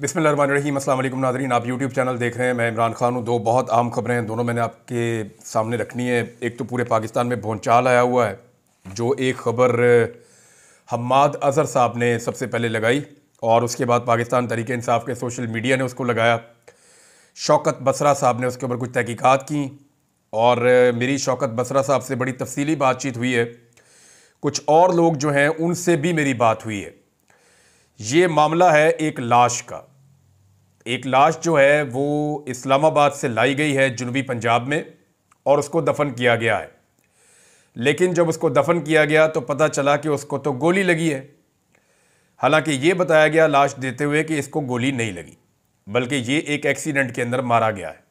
बिस्मिल्लाहिर्रहमानिर्रहीम। अस्सलाम वालेकुम नाज़रीन, आप यूट्यूब चैनल देख रहे हैं। मैं इमरान खान हूँ। दो बहुत अहम खबरें हैं, दोनों मैंने आपके सामने रखनी है। एक तो पूरे पाकिस्तान में भूचाल आया हुआ है, जो एक खबर हम्माद अज़हर साहब ने सबसे पहले लगाई और उसके बाद पाकिस्तान तहरीक इंसाफ के सोशल मीडिया ने उसको लगाया। शौकत बसरा साहब ने उसके ऊपर कुछ तहकीकात की और मेरी शौकत बसरा साहब से बड़ी तफसीली बातचीत हुई है। कुछ और लोग जो हैं उनसे भी मेरी बात हुई है। ये मामला है एक लाश का। एक लाश जो है वो इस्लामाबाद से लाई गई है जनूबी पंजाब में और उसको दफन किया गया है। लेकिन जब उसको दफन किया गया तो पता चला कि उसको तो गोली लगी है। हालांकि ये बताया गया लाश देते हुए कि इसको गोली नहीं लगी, बल्कि ये एक एक्सीडेंट के अंदर मारा गया है।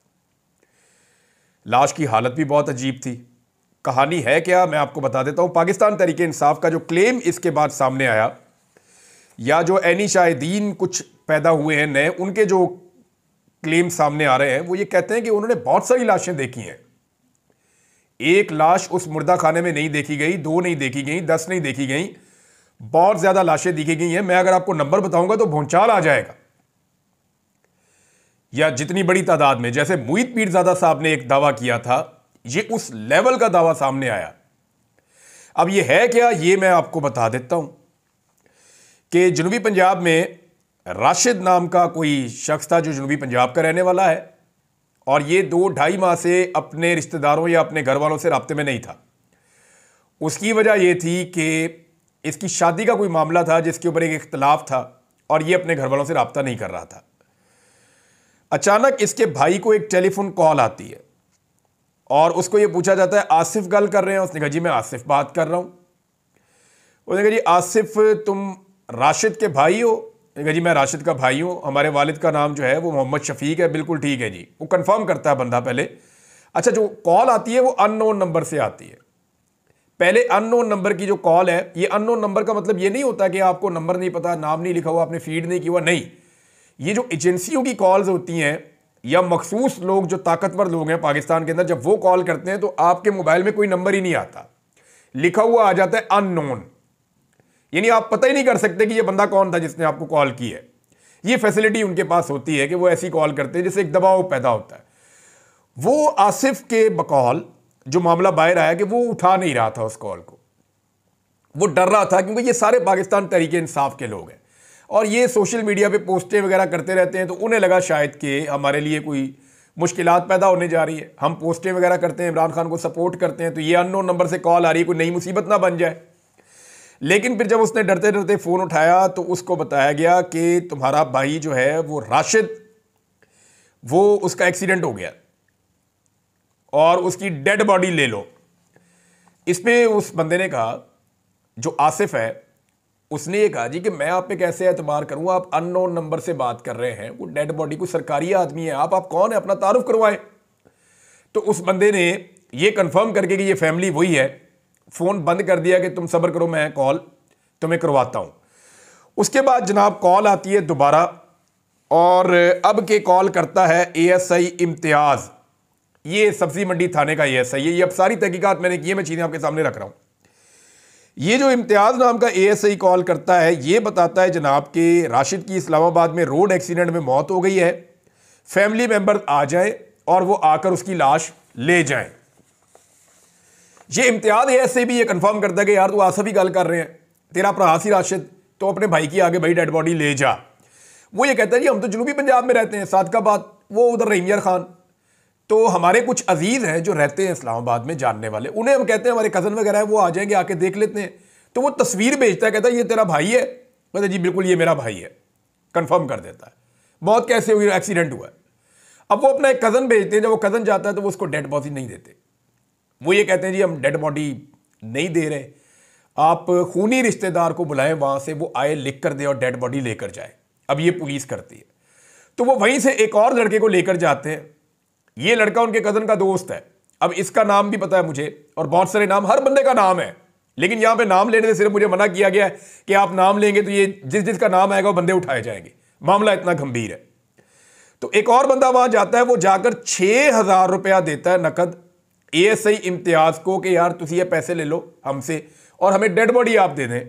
लाश की हालत भी बहुत अजीब थी। कहानी है क्या, मैं आपको बता देता हूँ। पाकिस्तान तहरीक इंसाफ का जो क्लेम इसके बाद सामने आया, या जो ऐनी शाहिदीन कुछ पैदा हुए हैं नए, उनके जो क्लेम सामने आ रहे हैं वो ये कहते हैं कि उन्होंने बहुत सारी लाशें देखी हैं। एक लाश उस मुर्दा खाने में नहीं देखी गई, 2 नहीं देखी गई, 10 नहीं देखी गई, बहुत ज्यादा लाशें देखी गई हैं। मैं अगर आपको नंबर बताऊंगा तो भूचाल आ जाएगा। या जितनी बड़ी तादाद में, जैसे मुईद पीरजादा साहब ने एक दावा किया था, ये उस लेवल का दावा सामने आया। अब ये है क्या, ये मैं आपको बता देता हूं कि जनूबी पंजाब में राशिद नाम का कोई शख्स था जो जनूबी पंजाब का रहने वाला है और ये 2-2.5 माह से अपने रिश्तेदारों या अपने घर वालों से राब्ते में नहीं था। उसकी वजह यह थी कि इसकी शादी का कोई मामला था जिसके ऊपर एक इख्तलाफ था और ये अपने घर वालों से राब्ता नहीं कर रहा था। अचानक इसके भाई को एक टेलीफोन कॉल आती है और उसको ये पूछा जाता है, आसिफ गल कर रहे हैं? उसने कहा जी मैं आसिफ बात कर रहा हूं। उसने कहा जी आसिफ तुम राशिद के भाई हो? कहा जी मैं राशिद का भाई हूँ, हमारे वालिद का नाम जो है वो मोहम्मद शफीक है। बिल्कुल ठीक है जी। वो कंफर्म करता है बंदा पहले। अच्छा, जो कॉल आती है वो अननोन नंबर से आती है। पहले अननोन नंबर की जो कॉल है, ये अननोन नंबर का मतलब ये नहीं होता कि आपको नंबर नहीं पता, नाम नहीं लिखा हुआ, आपने फीड नहीं किया हुआ, नहीं। ये जो एजेंसियों की कॉल्स होती हैं या मखसूस लोग जो ताकतवर लोग हैं पाकिस्तान के अंदर, जब वो कॉल करते हैं तो आपके मोबाइल में कोई नंबर ही नहीं आता, लिखा हुआ आ जाता है अननोन। यानी आप पता ही नहीं कर सकते कि ये बंदा कौन था जिसने आपको कॉल की है। ये फैसिलिटी उनके पास होती है कि वो ऐसी कॉल करते हैं जिससे एक दबाव पैदा होता है। वो आसिफ के बकौल जो मामला बाहर आया कि वो उठा नहीं रहा था उस कॉल को, वो डर रहा था क्योंकि ये सारे पाकिस्तान तहरीक इंसाफ के लोग हैं और ये सोशल मीडिया पे पोस्टें वगैरह करते रहते हैं, तो उन्हें लगा शायद कि हमारे लिए कोई मुश्किलात पैदा होने जा रही है। हम पोस्टें वगैरह करते हैं, इमरान खान को सपोर्ट करते हैं, तो ये अननोन नंबर से कॉल आ रही है, कोई नई मुसीबत ना बन जाए। लेकिन फिर जब उसने डरते डरते फ़ोन उठाया तो उसको बताया गया कि तुम्हारा भाई जो है वो राशिद, वो उसका एक्सीडेंट हो गया और उसकी डेड बॉडी ले लो। इस पे उस बंदे ने कहा, जो आसिफ है, उसने ये कहा जी कि मैं आप पे कैसे एतबार करूं, आप अननोन नंबर से बात कर रहे हैं, वो डेड बॉडी, कोई सरकारी आदमी है, आप कौन है, अपना तारुफ करवाएं। तो उस बंदे ने ये कंफर्म करके कि ये फैमिली वही है, फोन बंद कर दिया कि तुम सब्र करो, मैं कॉल तुम्हें करवाता हूं। उसके बाद जनाब कॉल आती है दोबारा और अब के कॉल करता है एएसआई इम्तियाज। ये सब्जी मंडी थाने का एएसआई है। ये अब सारी तहकीकात मैंने की है, मैं चीजें आपके सामने रख रहा हूं। ये जो इम्तियाज नाम का एएसआई कॉल करता है, ये बताता है जनाब कि राशिद की इस्लामाबाद में रोड एक्सीडेंट में मौत हो गई है, फैमिली मेंबर आ जाए और वो आकर उसकी लाश ले जाएं। ये इम्तियाज ऐसे भी ये कंफर्म करता है कि यार तू आसिफ ही गल कर रहे हैं, तेरा भरा सी राशिद, तो अपने भाई की आगे भाई डेड बॉडी ले जा। वो ये कहता है जी हम तो जनूबी पंजाब में रहते हैं, सादकाबाद, वो उधर रहीम यार खान। तो हमारे कुछ अजीज हैं जो रहते हैं इस्लामाबाद में, जानने वाले, उन्हें हम कहते हैं हमारे कज़न वगैरह है, वो आ जाएंगे, आके देख लेते हैं। तो वो तस्वीर भेजता है, कहता है ये तेरा भाई है? कहता जी बिल्कुल ये मेरा भाई है। कंफर्म कर देता है। मौत कैसे हुई, एक्सीडेंट हुआ है। अब वो अपना एक कज़न भेजते हैं, जब वो कज़न जाता है तो वो उसको डेड बॉडी नहीं देते। वो ये कहते हैं जी हम डेड बॉडी नहीं दे रहे, आप खूनी रिश्तेदार को बुलाएं, वहां से वो आए, लिख कर दे और डेड बॉडी लेकर जाए। अब ये पुलिस करती है। तो वो वहीं से एक और लड़के को लेकर जाते हैं। ये लड़का उनके कज़न का दोस्त है। अब इसका नाम भी पता है मुझे और बहुत सारे नाम, हर बंदे का नाम है, लेकिन यहां पे नाम लेने से सिर्फ मुझे मना किया गया है कि आप नाम लेंगे तो ये जिस जिसका नाम आएगा वो बंदे उठाए जाएंगे। मामला इतना गंभीर है। तो एक और बंदा वहां जाता है, वो जाकर 6,000 रुपया देता है नकद एएसआई इम्तियाज को कि यार तुम ये पैसे ले लो हमसे और हमें डेड बॉडी आप दे दें,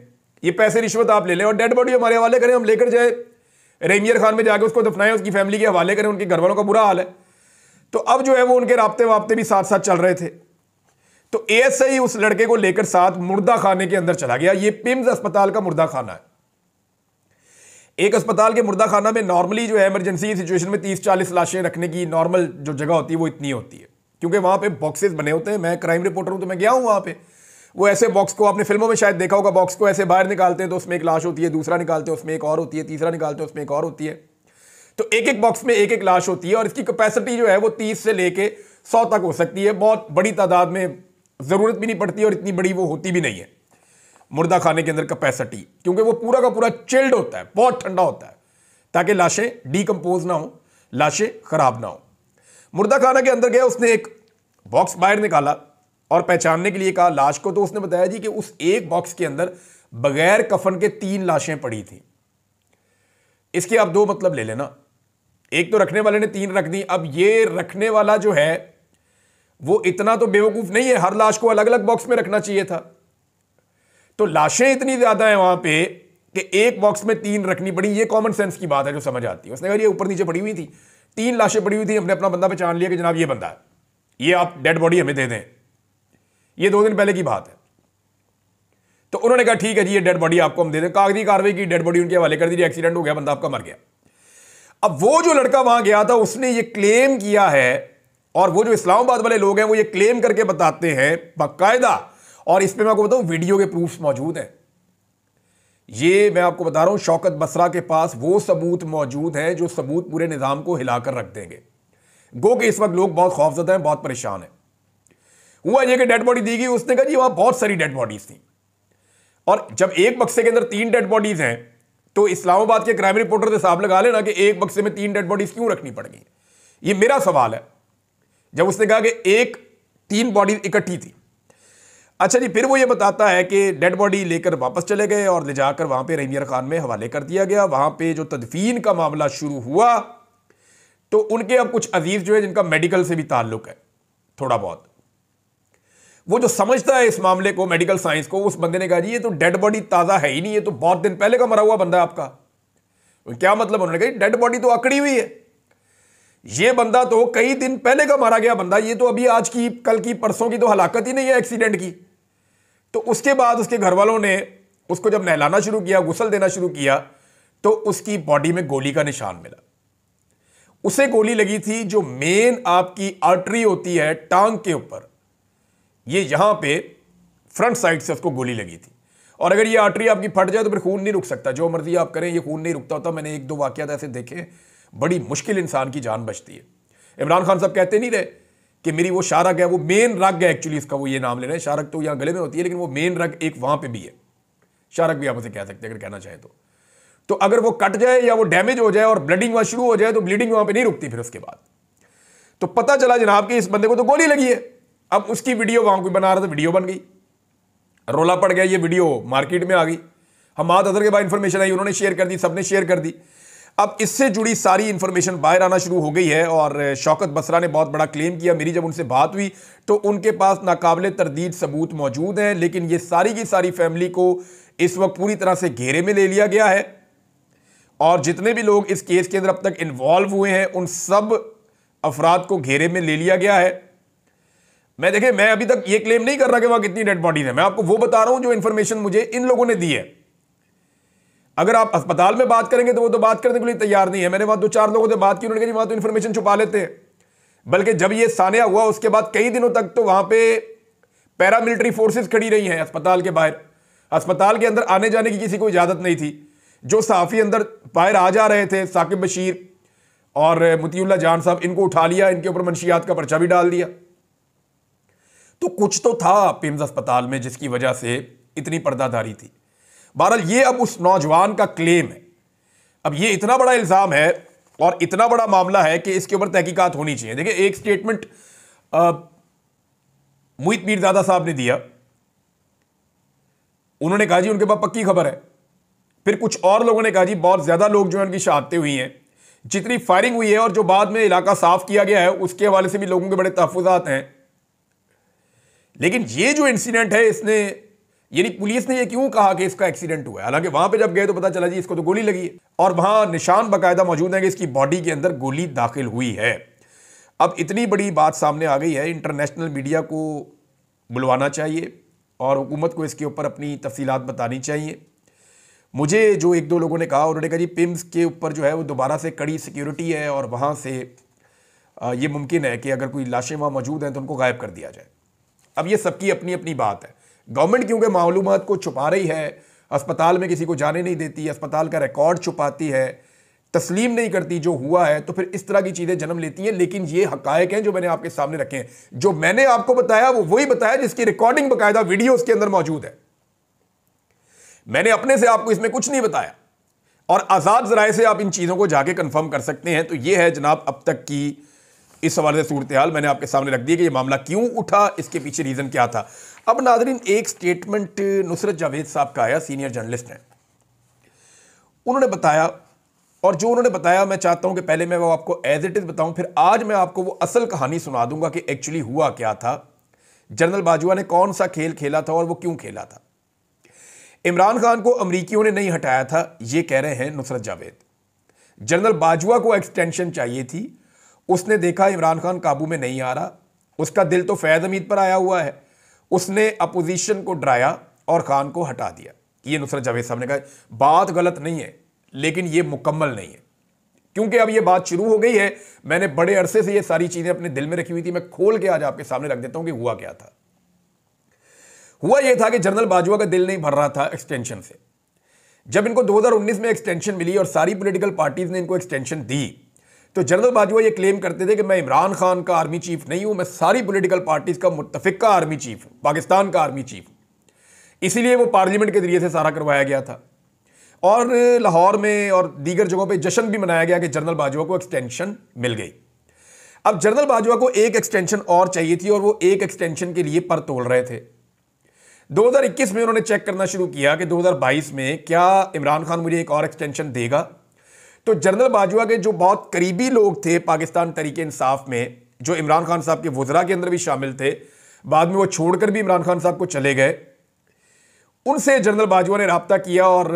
ये पैसे रिश्वत आप ले लें और डेड बॉडी हमारे हवाले करें, हम लेकर जाए रहीमियर खान में जाके उसको दफनाएं, उसकी फैमिली के हवाले करें, उनके घर वालों का बुरा हाल है। तो अब जो है वो उनके राब्ते वाब्ते भी साथ साथ चल रहे थे। तो एएसआई उस लड़के को लेकर साथ मुर्दा खाने के अंदर चला गया। ये पिम्स अस्पताल का मुर्दा खाना है। एक अस्पताल के मुर्दा खाना में नॉर्मली जो है इमरजेंसी सिचुएशन में 30-40 लाशें रखने की नॉर्मल जो जगह होती है वो इतनी होती है, क्योंकि वहां पे बॉक्सेस बने होते हैं। मैं क्राइम रिपोर्टर हूं तो मैं गया हूं वहां पे। वो ऐसे बॉक्स को आपने फिल्मों में शायद देखा होगा, बॉक्स को ऐसे बाहर निकालते हैं तो उसमें एक लाश होती है, दूसरा निकालते हैं उसमें एक और होती है, तीसरा निकालते हैं उसमें एक और होती है। तो एक एक बॉक्स में एक एक लाश होती है और इसकी कैपेसिटी जो है वो 30 से लेके 100 तक हो सकती है। बहुत बड़ी तादाद में जरूरत भी नहीं पड़ती और इतनी बड़ी वो होती भी नहीं है मुर्दा खाने के अंदर कैपेसिटी, क्योंकि वो पूरा का पूरा चिल्ड होता है, बहुत ठंडा होता है, ताकि लाशें डीकंपोज ना हो, लाशें खराब ना हो। मुर्दा खाना के अंदर गया, उसने एक बॉक्स बाहर निकाला और पहचानने के लिए कहा लाश को। तो उसने बताया जी कि उस एक बॉक्स के अंदर बगैर कफन के 3 लाशें पड़ी थी। इसके आप 2 मतलब ले लेना, एक तो रखने वाले ने 3 रख दी। अब ये रखने वाला जो है वो इतना तो बेवकूफ नहीं है, हर लाश को अलग अलग बॉक्स में रखना चाहिए था। तो लाशें इतनी ज्यादा हैं वहां पे कि एक बॉक्स में 3 रखनी पड़ी। ये कॉमन सेंस की बात है जो समझ आती है। उसने कहा ये ऊपर नीचे पड़ी हुई थी, 3 लाशें पड़ी हुई थी, हमने अपना बंदा पहचान लिया कि जनाब ये बंदा है, ये आप डेड बॉडी हमें दे दें। ये 2 दिन पहले की बात है। तो उन्होंने कहा ठीक है जी ये डेड बॉडी आपको हम दे दें। कागजी कार्रवाई की, डेड बॉडी उनके हवाले कर दी, एक्सीडेंट हो गया, बंदा आपका मर गया। अब वो जो लड़का वहां गया था उसने ये क्लेम किया है, और वो जो इस्लामाबाद वाले लोग हैं वो ये क्लेम करके बताते हैं बाकायदा, और इस पे मैं आपको बताऊं वीडियो के प्रूफ्स मौजूद हैं। ये मैं आपको बता रहा हूं, शौकत बसरा के पास वो सबूत मौजूद हैं जो सबूत पूरे निजाम को हिलाकर रख देंगे। गो कि इस वक्त लोग बहुत खौफजदा हैं, बहुत परेशान हैं। हुआ ये कि डेड बॉडी दी गई, उसने कहा जी वहां बहुत सारी डेड बॉडीज थी, और जब एक बक्से के अंदर 3 डेड बॉडीज हैं तो इस्लामाबाद के क्राइम रिपोर्टर से हिसाब लगा लेना कि एक बक्से में 3 डेड बॉडीज क्यों रखनी पड़ गई। ये मेरा सवाल है, जब उसने कहा कि 3 बॉडी इकट्ठी थी। अच्छा जी, फिर वो ये बताता है कि डेड बॉडी लेकर वापस चले गए और ले जाकर वहां पे रहीमियर खान में हवाले कर दिया गया। वहां पे जो तदफीन का मामला शुरू हुआ तो उनके अब कुछ अजीज जो है जिनका मेडिकल से भी ताल्लुक है थोड़ा बहुत, वो जो समझता है इस मामले को, मेडिकल साइंस को, उस बंदे ने कहा जी ये तो डेड बॉडी ताजा है ही नहीं, ये तो बहुत दिन पहले का मरा हुआ बंदा है आपका। क्या मतलब? उन्होंने कहा डेड बॉडी तो अकड़ी हुई है, ये बंदा तो कई दिन पहले का मारा गया बंदा, ये तो अभी आज की, कल की, परसों की तो हलाकत ही नहीं है एक्सीडेंट की। तो उसके बाद उसके घर वालों ने उसको जब नहलाना शुरू किया, गुसल देना शुरू किया, तो उसकी बॉडी में गोली का निशान मिला। उसे गोली लगी थी जो मेन आपकी आर्टरी होती है टांग के ऊपर, ये यहां पे फ्रंट साइड से उसको गोली लगी थी। और अगर ये आर्टरी आपकी फट जाए तो फिर खून नहीं रुक सकता, जो मर्जी आप करें ये खून नहीं रुकता होता। मैंने 1-2 वाकयात ऐसे देखे, बड़ी मुश्किल इंसान की जान बचती है। इमरान खान साहब कहते नहीं रहे कि मेरी वो शारक है, वो मेन रग है एक्चुअली, इसका वो ये नाम ले रहे हैं। शारक तो यहां गले में होती है, लेकिन वो मेन रग एक वहां पे भी है, शारक भी आप उसे कह सकते हैं अगर कहना चाहे तो अगर वो कट जाए या वो डैमेज हो जाए और ब्लडिंग वहां शुरू हो जाए तो ब्लीडिंग वहां पे नहीं रुकती फिर उसके बाद। तो पता चला जनाब कि इस बंदे को तो गोली लगी है। अब उसकी वीडियो वहां कोई बना रहा था, वीडियो बन गई, रोला पड़ गया, ये वीडियो मार्केट में आ गई। हमाद अजहर के बाद इंफॉर्मेशन आई, उन्होंने शेयर कर दी, सबने शेयर कर दी। अब इससे जुड़ी सारी इंफॉर्मेशन बाहर आना शुरू हो गई है। और शौकत बसरा ने बहुत बड़ा क्लेम किया। मेरी जब उनसे बात हुई तो उनके पास नाकाबिले तरदीद सबूत मौजूद हैं, लेकिन ये सारी की सारी फैमिली को इस वक्त पूरी तरह से घेरे में ले लिया गया है, और जितने भी लोग इस केस के अंदर अब तक इन्वॉल्व हुए हैं उन सब अफराद को घेरे में ले लिया गया है। मैं देखें, मैं अभी तक ये क्लेम नहीं कर रहा कि वहां कितनी डेड बॉडीज है, मैं आपको वो बता रहा हूं जो इंफॉर्मेशन मुझे इन लोगों ने दी है। अगर आप अस्पताल में बात करेंगे तो वो तो बात करने के लिए तैयार नहीं है। मैंने वहां 2-4 लोगों से बात की, उन्होंने कहा वहां तो इंफॉर्मेशन छुपा लेते हैं। बल्कि जब ये सानिया हुआ उसके बाद कई दिनों तक तो वहां पे पैरामिलिट्री फोर्सेस खड़ी रही हैं अस्पताल के बाहर। अस्पताल के अंदर आने जाने की किसी को इजाजत नहीं थी। जो सहाफ़ी अंदर बाहर आ जा रहे थे, साकिब बशीर और मुतीउल्ला जान साहब, इनको उठा लिया, इनके ऊपर मंशियात का पर्चा भी डाल दिया। तो कुछ तो था पिम्स अस्पताल में जिसकी वजह से इतनी पर्दादारी थी। बहरहाल ये अब उस नौजवान का क्लेम है। अब ये इतना बड़ा इल्ज़ाम है और इतना बड़ा मामला है कि इसके ऊपर तहकीकात होनी चाहिए। देखिए, एक स्टेटमेंट मुईत पीरजादा साहब ने दिया, उन्होंने कहा जी उनके पास पक्की खबर है। फिर कुछ और लोगों ने कहा जी बहुत ज्यादा लोग जो है उनकी शहादतें हुई हैं, जितनी फायरिंग हुई है और जो बाद में इलाका साफ किया गया है उसके हवाले से भी लोगों के बड़े तहफ़्फ़ुज़ात हैं। लेकिन ये जो इंसिडेंट है इसने यानी पुलिस ने ये क्यों कहा कि इसका एक्सीडेंट हुआ है, हालांकि वहां पे जब गए तो पता चला जी इसको तो गोली लगी है और वहां निशान बाकायदा मौजूद है कि इसकी बॉडी के अंदर गोली दाखिल हुई है। अब इतनी बड़ी बात सामने आ गई है, इंटरनेशनल मीडिया को बुलवाना चाहिए और हुकूमत को इसके ऊपर अपनी तफसीलात बतानी चाहिए। मुझे जो एक दो लोगों ने कहा, उन्होंने कहा जी पिम्स के ऊपर जो है वो दोबारा से कड़ी सिक्योरिटी है और वहाँ से ये मुमकिन है कि अगर कोई लाशें वहाँ मौजूद हैं तो उनको गायब कर दिया जाए। अब ये सबकी अपनी अपनी बात है। गवर्नमेंट क्योंकि मालूमात को छुपा रही है, अस्पताल में किसी को जाने नहीं देती, अस्पताल का रिकॉर्ड छुपाती है, तस्लीम नहीं करती जो हुआ है, तो फिर इस तरह की चीज़ें जन्म लेती हैं। लेकिन ये हकायक हैं जो मैंने आपके सामने रखे हैं। जो मैंने आपको बताया वो वही बताया जिसकी रिकॉर्डिंग बाकायदा वीडियो उसके अंदर मौजूद है। मैंने अपने से आपको इसमें कुछ नहीं बताया और आज़ाद ज़राए से आप इन चीज़ों को जाके कंफर्म कर सकते हैं। तो ये है जनाब अब तक की इस हवाले से सूरत हाल मैंने आपके सामने रख दी कि ये मामला क्यों उठा, इसके पीछे रीज़न क्या था। अब नाज़रीन, एक स्टेटमेंट नुसरत जावेद साहब का आया, सीनियर जर्नलिस्ट हैं, उन्होंने बताया और जो उन्होंने बताया मैं चाहता हूं कि पहले मैं वो आपको एज इट इज़ बताऊं, फिर आज मैं आपको वो असल कहानी सुना दूंगा कि एक्चुअली हुआ क्या था, जनरल बाजवा ने कौन सा खेल खेला था और वो क्यों खेला था। इमरान खान को अमरीकियों ने नहीं हटाया था, ये कह रहे हैं नुसरत जावेद। जनरल बाजवा को एक्सटेंशन चाहिए थी, उसने देखा इमरान खान काबू में नहीं आ रहा, उसका दिल तो फैज़ हमीद पर आया हुआ है, उसने अपोजिशन को डराया और खान को हटा दिया। ये नुसरत जावेद साहब ने कहा। बात गलत नहीं है लेकिन ये मुकम्मल नहीं है, क्योंकि अब ये बात शुरू हो गई है। मैंने बड़े अरसे से ये सारी चीजें अपने दिल में रखी हुई थी, मैं खोल के आज आपके सामने रख देता हूं कि हुआ क्या था। हुआ यह था कि जनरल बाजवा का दिल नहीं भर रहा था एक्सटेंशन से। जब इनको 2019 में एक्सटेंशन मिली और सारी पॉलिटिकल पार्टीज ने इनको एक्सटेंशन दी, तो जनरल बाजवा ये क्लेम करते थे कि मैं इमरान खान का आर्मी चीफ नहीं हूं, मैं सारी पॉलिटिकल पार्टीज का मुत्तफिका आर्मी चीफ हूं, पाकिस्तान का आर्मी चीफ हूं। इसीलिए वो पार्लियामेंट के जरिए से सारा करवाया गया था और लाहौर में और दीगर जगहों पे जश्न भी मनाया गया कि जनरल बाजवा को एक्सटेंशन मिल गई। अब जनरल बाजवा को एक एक्सटेंशन और चाहिए थी और वो एक एक्सटेंशन के लिए पर तोल रहे थे। 2021 में उन्होंने चेक करना शुरू किया कि 2022 में क्या इमरान खान मुझे एक और एक्सटेंशन देगा। तो जनरल बाजवा के जो बहुत करीबी लोग थे पाकिस्तान तरीके इंसाफ में, जो इमरान खान साहब के वज़रा के अंदर भी शामिल थे, बाद में वो छोड़कर भी इमरान खान साहब को चले गए, उनसे जनरल बाजवा ने रब्ता किया और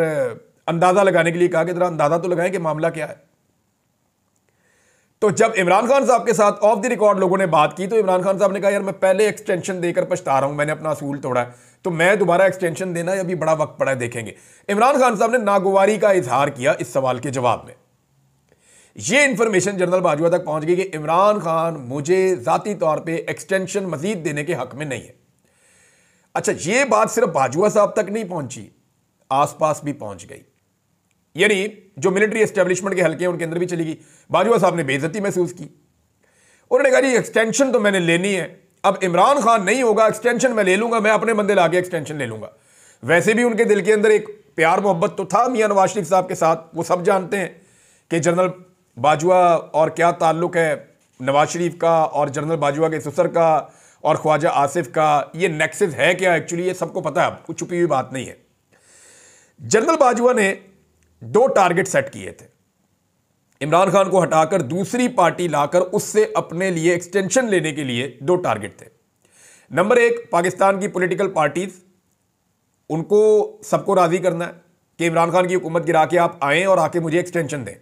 अंदाजा लगाने के लिए कहा कि जरा अंदाजा तो लगाएं कि मामला क्या है। तो जब इमरान खान साहब के साथ ऑफ द रिकॉर्ड लोगों ने बात की तो इमरान खान साहब ने कहा यार मैं पहले एक्सटेंशन देकर पछता रहा हूं, मैंने अपना असूल तोड़ा है, तो मैं दोबारा एक्सटेंशन देना अभी बड़ा वक्त पड़ा है, देखेंगे। इमरान खान साहब ने नागवारी का इजहार किया इस सवाल के जवाब में। यह इंफॉर्मेशन जनरल बाजवा तक पहुंच गई कि इमरान खान मुझे जाती तौर पर एक्सटेंशन मजीद देने के हक में नहीं है। अच्छा, यह बात सिर्फ बाजवा साहब तक नहीं पहुंची, आसपास भी पहुंच गई, यानी जो मिलिट्री एस्टेब्लिशमेंट के हल्के हैं उनके अंदर भी चली गई। बाजवा साहब ने बेइज्जती महसूस की, उन्होंने कहा जी एक्सटेंशन तो मैंने लेनी है, अब इमरान खान नहीं होगा, एक्सटेंशन मैं ले लूंगा, मैं अपने बंदे लाके एक्सटेंशन ले लूंगा। वैसे भी उनके दिल के अंदर एक प्यार मोहब्बत तो था मियां नवाज शरीफ साहब के साथ, वो सब जानते हैं कि जनरल बाजवा और क्या ताल्लुक है नवाज शरीफ का और जनरल बाजवा के ससुर का और ख्वाजा आसिफ का, ये नेक्सस है क्या एक्चुअली, ये सबको पता है, कुछ छुपी हुई बात नहीं है। जनरल बाजवा ने 2 टारगेट सेट किए थे, इमरान खान को हटाकर दूसरी पार्टी लाकर उससे अपने लिए एक्सटेंशन लेने के लिए 2 टारगेट थे। नंबर 1, पाकिस्तान की पॉलिटिकल पार्टीज, उनको सबको राजी करना है कि इमरान खान की हुकूमत गिरा के आप आएं और आके मुझे एक्सटेंशन दें।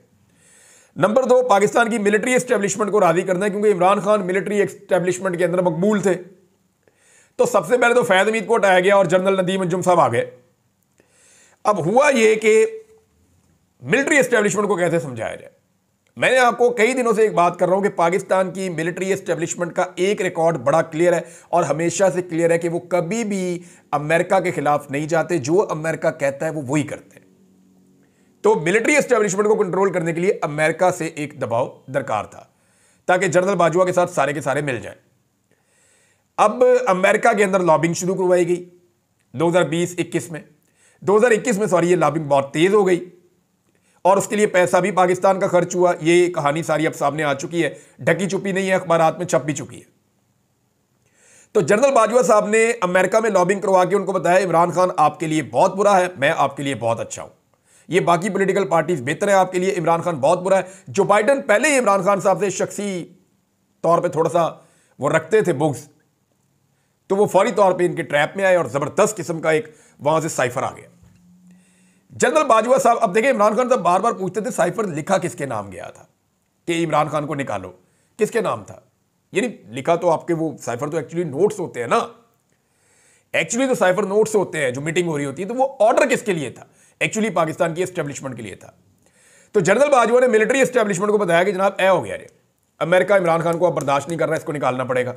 नंबर 2, पाकिस्तान की मिलिट्री एस्टेब्लिशमेंट को राजी करना है, क्योंकि इमरान खान मिलिट्री एस्टेब्लिशमेंट के अंदर मकबूल थे। तो सबसे पहले तो फैज़ हमीद को हटाया गया और जनरल नदीम अंजुम साहब आ गए। अब हुआ यह कि मिलिट्री एस्टेब्लिशमेंट को कैसे समझाया जाए। मैंने आपको कई दिनों से एक बात कर रहा हूं कि पाकिस्तान की मिलिट्री एस्टेब्लिशमेंट का एक रिकॉर्ड बड़ा क्लियर है और हमेशा से क्लियर है कि वो कभी भी अमेरिका के खिलाफ नहीं जाते, जो अमेरिका कहता है वो वही करते हैं। तो मिलिट्री एस्टेब्लिशमेंट को कंट्रोल करने के लिए अमेरिका से एक दबाव दरकार था ताकि जनरल बाजवा के साथ सारे के सारे मिल जाएं। अब अमेरिका के अंदर लॉबिंग शुरू करवाई गई 2021 में ये लॉबिंग बहुत तेज हो गई और उसके लिए पैसा भी पाकिस्तान का खर्च हुआ। ये कहानी सारी अब सामने आ चुकी है, ढकी छुपी नहीं है, अखबारात में छप भी चुकी है। तो जनरल बाजवा साहब ने अमेरिका में लॉबिंग करवा के उनको बताया इमरान खान आपके लिए बहुत बुरा है, मैं आपके लिए बहुत अच्छा हूं, ये बाकी पॉलिटिकल पार्टीज बेहतर है आपके लिए, इमरान खान बहुत बुरा है। जो बाइडन पहले ही इमरान खान साहब से शख्सी तौर पे थोड़ा सा वो रखते थे बुग्स, तो वो फौरी तौर पे इनके ट्रैप में आए और जबरदस्त किस्म का एक वहां से साइफर आ गया। जनरल बाजवा साहब, अब देखिए इमरान खान साहब बार बार पूछते थे साइफर लिखा किसके नाम गया था कि इमरान खान को निकालो, किसके नाम था? यानी लिखा तो आपके वो साइफर तो एक्चुअली नोट्स होते हैं ना, एक्चुअली तो साइफर नोट्स होते हैं जो मीटिंग हो रही होती है, तो वो ऑर्डर किसके लिए था? एक्चुअली पाकिस्तान की एस्टेब्लिशमेंट के लिए था। तो जनरल बाजवा ने मिलिट्री एस्टेब्लिशमेंट को बताया कि जनाब हो गया रे, अमेरिका इमरान खान को अब बर्दाश्त नहीं कर रहा, इसको निकालना पड़ेगा।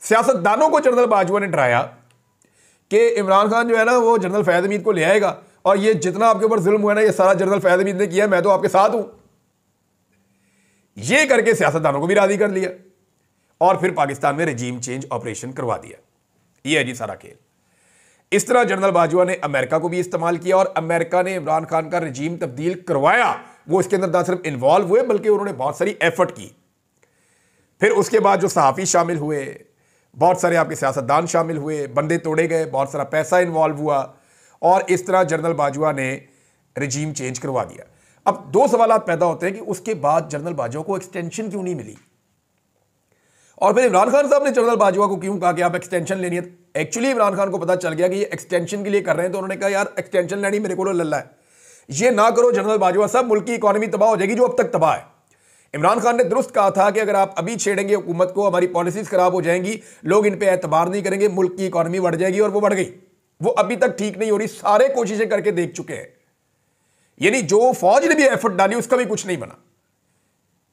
सियासतदानों को जनरल बाजवा ने डराया कि इमरान खान जो है ना वो जनरल फैज हमीद को ले आएगा और ये जितना आपके ऊपर जुल्म हुआ ना ये सारा जनरल फैज हमीद ने किया, मैं तो आपके साथ हूं। ये करके सियासतदानों को भी राजी कर लिया और फिर पाकिस्तान में रजीम चेंज ऑपरेशन करवा दिया। ये है जी सारा खेल। इस तरह जनरल बाजवा ने अमेरिका को भी इस्तेमाल किया और अमेरिका ने इमरान खान का रजीम तब्दील करवाया। वो इसके अंदर ना सिर्फ इन्वॉल्व हुए बल्कि उन्होंने बहुत सारी एफर्ट की। फिर उसके बाद जो सहाफ़ी शामिल हुए, बहुत सारे आपके सियासतदान शामिल हुए, बंदे तोड़े गए, बहुत सारा पैसा इन्वॉल्व हुआ और इस तरह जनरल बाजवा ने रजीम चेंज करवा दिया। अब दो सवाल पैदा होते हैं कि उसके बाद जनरल बाजवा को एक्सटेंशन क्यों नहीं मिली और फिर इमरान खान साहब ने जनरल बाजवा को क्यों कहा कि आप एक्सटेंशन लेनी है। एक्चुअली इमरान खान को पता चल गया कि ये एक्सटेंशन के लिए कर रहे हैं, तो उन्होंने कहा यार एक्सटेंशन लेनी मेरे को लल्ला है, ये ना करो जनरल बाजवा साहब, मुल्क की इकॉनमी तबाह हो जाएगी जो अब तक तबाह है। इमरान खान ने दुरुस्त कहा था कि अगर आप अभी छेड़ेंगे हुकूमत को, हमारी पॉलिसीज खराब हो जाएंगी, लोग इन पे एतबार नहीं करेंगे, मुल्क की इकॉनमी बढ़ जाएगी और वो बढ़ गई। वो अभी तक ठीक नहीं हो रही, सारे कोशिशें करके देख चुके हैं। यानी जो फौज ने भी एफर्ट डाली उसका भी कुछ नहीं बना,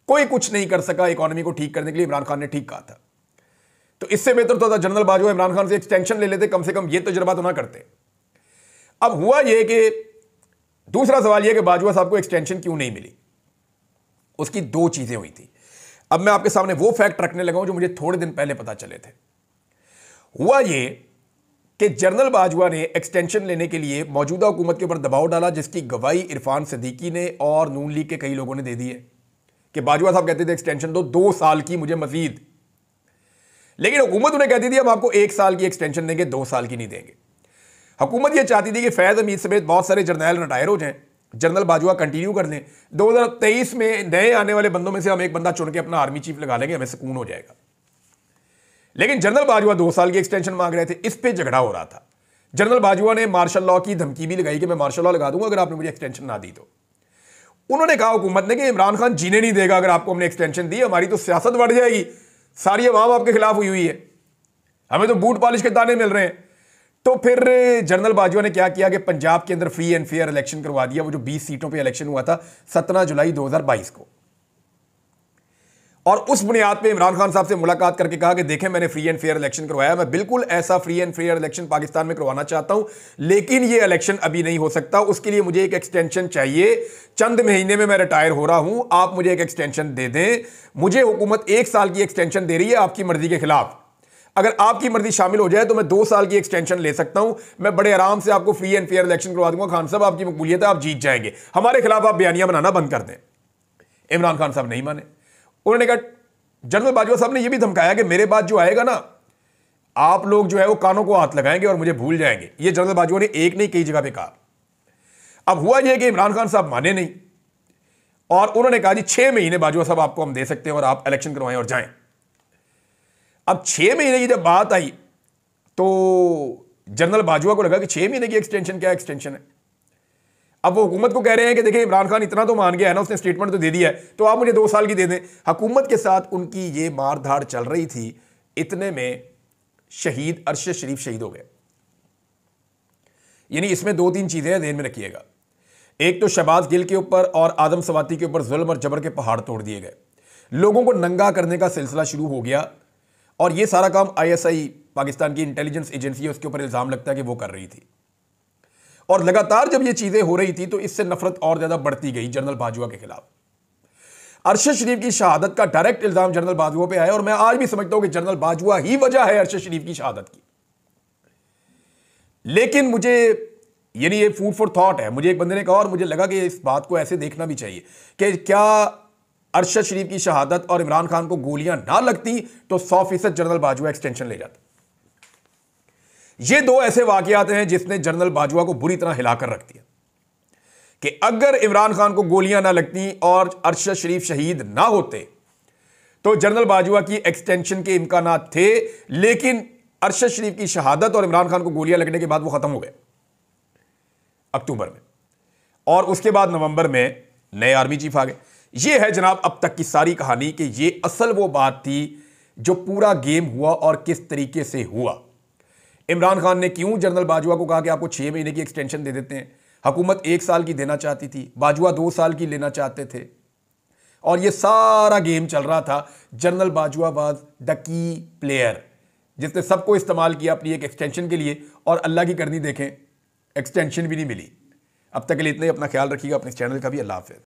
कोई कुछ नहीं कर सका इकॉनमी को ठीक करने के लिए। इमरान खान ने ठीक कहा था, तो इससे बेहतर तो था जनरल बाजवा इमरान खान से एक्सटेंशन ले लेते, कम से कम ये तजुर्बा तो ना करते। अब हुआ यह कि दूसरा सवाल यह कि बाजवा साहब को एक्सटेंशन क्यों नहीं मिली, उसकी दो चीजें हुई थी। अब मैं आपके सामने वो फैक्ट रखने लगा हूं जो मुझे थोड़े दिन पहले पता चले थे। हुआ यह कि जनरल बाजवा ने एक्सटेंशन लेने के लिए मौजूदा हुकूमत के ऊपर दबाव डाला, जिसकी गवाही इरफान सिद्दीकी ने और नून लीग के कई लोगों ने दे दी है कि बाजवा साहब कहते थे एक्सटेंशन दो 2 साल की मुझे मजीद, लेकिन हुकूमत उन्हें कहती थी हम आपको 1 साल की एक्सटेंशन देंगे, 2 साल की नहीं देंगे। हुकूमत यह चाहती थी कि फैज हमीद समेत बहुत सारे जर्नैल रिटायर हो जाएं, जनरल बाजवा कंटिन्यू कर लें, 2023 में नए आने वाले बंदों में से हम एक बंदा चुन के अपना आर्मी चीफ लगा लेंगे, हमें सुकून हो जाएगा। लेकिन जनरल बाजवा 2 साल की एक्सटेंशन मांग रहे थे, इस पे झगड़ा हो रहा था। जनरल बाजवा ने मार्शल लॉ की धमकी भी लगाई कि मैं मार्शल लॉ लगा दूंगा अगर आपने मुझे एक्सटेंशन ना दी तो। उन्होंने कहा हुकूमत ने कि इमरान खान जीने नहीं देगा अगर आपको हमने एक्सटेंशन दी, हमारी तो सियासत बढ़ जाएगी, सारी अवाम आपके खिलाफ हुई है, हमें तो बूट पॉलिश के दाने मिल रहे हैं। तो फिर जनरल बाजवा ने क्या किया कि पंजाब के अंदर फ्री एंड फेयर इलेक्शन करवा दिया। वो जो 20 सीटों पे इलेक्शन हुआ था 17 जुलाई 2022 को, और उस बुनियाद पे इमरान खान साहब से मुलाकात करके कहा कि देखें मैंने फ्री एंड फेयर इलेक्शन करवाया, मैं बिल्कुल ऐसा free and fair election Pakistan में करवाना चाहता हूं, लेकिन ये इलेक्शन अभी नहीं हो सकता, उसके लिए मुझे एक एक्सटेंशन चाहिए, चंद महीने में मैं रिटायर हो रहा हूं, आप मुझे एक एक्सटेंशन दे दें। मुझे हुकूमत 1 साल की एक्सटेंशन दे रही है आपकी मर्जी के खिलाफ, अगर आपकी मर्जी शामिल हो जाए तो मैं 2 साल की एक्सटेंशन ले सकता हूं, मैं बड़े आराम से आपको फ्री एंड फेयर इलेक्शन करवा दूंगा, खान साहब आपकी मकबूलियत है, आप जीत जाएंगे, हमारे खिलाफ आप बयानियां बनाना बंद कर दें। इमरान खान साहब नहीं माने। उन्होंने कहा, जनरल बाजवा साहब ने यह भी धमकाया कि मेरे बाद जो आएगा ना आप लोग जो है वो कानों को हाथ लगाएंगे और मुझे भूल जाएंगे। यह जनरल बाजवा ने एक नहीं कई जगह पे कहा। अब हुआ यह कि इमरान खान साहब माने नहीं और उन्होंने कहा जी 6 महीने बाजवा साहब आपको हम दे सकते हैं और आप इलेक्शन करवाएं और जाएं। अब 6 महीने की जब बात आई तो जनरल बाजवा को लगा कि 6 महीने की एक्सटेंशन क्या एक्सटेंशन है। अब वो हुकूमत को कह रहे हैं कि देखिए इमरान खान इतना तो मान गया है ना, उसने स्टेटमेंट तो दे दिया है, तो आप मुझे 2 साल की दे दें। हुकूमत के साथ उनकी ये मारधाड़ चल रही थी, इतने में शहीद अरशद शरीफ शहीद हो गए। यानी इसमें 2-3 चीजें ध्यान में रखिएगा। एक तो शहबाज गिल के ऊपर और आदम सवाती के ऊपर जुल्म और जबर के पहाड़ तोड़ दिए गए, लोगों को नंगा करने का सिलसिला शुरू हो गया और यह सारा काम ISI पाकिस्तान की इंटेलिजेंस एजेंसी है उसके ऊपर इल्जाम लगता है कि वो कर रही थी। और लगातार जब ये चीजें हो रही थी तो इससे नफरत और ज्यादा बढ़ती गई जनरल बाजवा के खिलाफ। अरशद शरीफ की शहादत का डायरेक्ट इल्जाम जनरल बाजवा पे आया और मैं आज भी समझता हूं कि जनरल बाजवा ही वजह है अरशद शरीफ की शहादत की। लेकिन मुझे यानी ये फूड फॉर थॉट है, मुझे एक बंदे ने कहा और मुझे लगा कि इस बात को ऐसे देखना भी चाहिए कि क्या अरशद शरीफ की शहादत और इमरान खान को गोलियां ना लगती तो 100% जनरल बाजवा एक्सटेंशन ले जाता। ये 2 ऐसे वाकयात हैं जिसने जनरल बाजवा को बुरी तरह हिलाकर रख दिया कि अगर इमरान खान को गोलियां ना लगती और अरशद शरीफ शहीद ना होते तो जनरल बाजवा की एक्सटेंशन के इम्कानात थे, लेकिन अरशद शरीफ की शहादत और इमरान खान को गोलियां लगने के बाद वो खत्म हो गए अक्टूबर में, और उसके बाद नवंबर में नए आर्मी चीफ आ गए। ये है जनाब अब तक की सारी कहानी कि ये असल वो बात थी जो पूरा गेम हुआ और किस तरीके से हुआ। इमरान खान ने क्यों जनरल बाजवा को कहा कि आपको 6 महीने की एक्सटेंशन दे देते हैं, हुकूमत 1 साल की देना चाहती थी, बाजवा 2 साल की लेना चाहते थे, और ये सारा गेम चल रहा था। General Bajwa was the key player जिसने सबको इस्तेमाल किया अपनी एक एक्सटेंशन के लिए, और अल्लाह की करनी देखें एक्सटेंशन भी नहीं मिली। अब तक के लिए इतना ही, अपना ख्याल रखिएगा, अपने चैनल का भी। अल्लाह हाफ़िज़।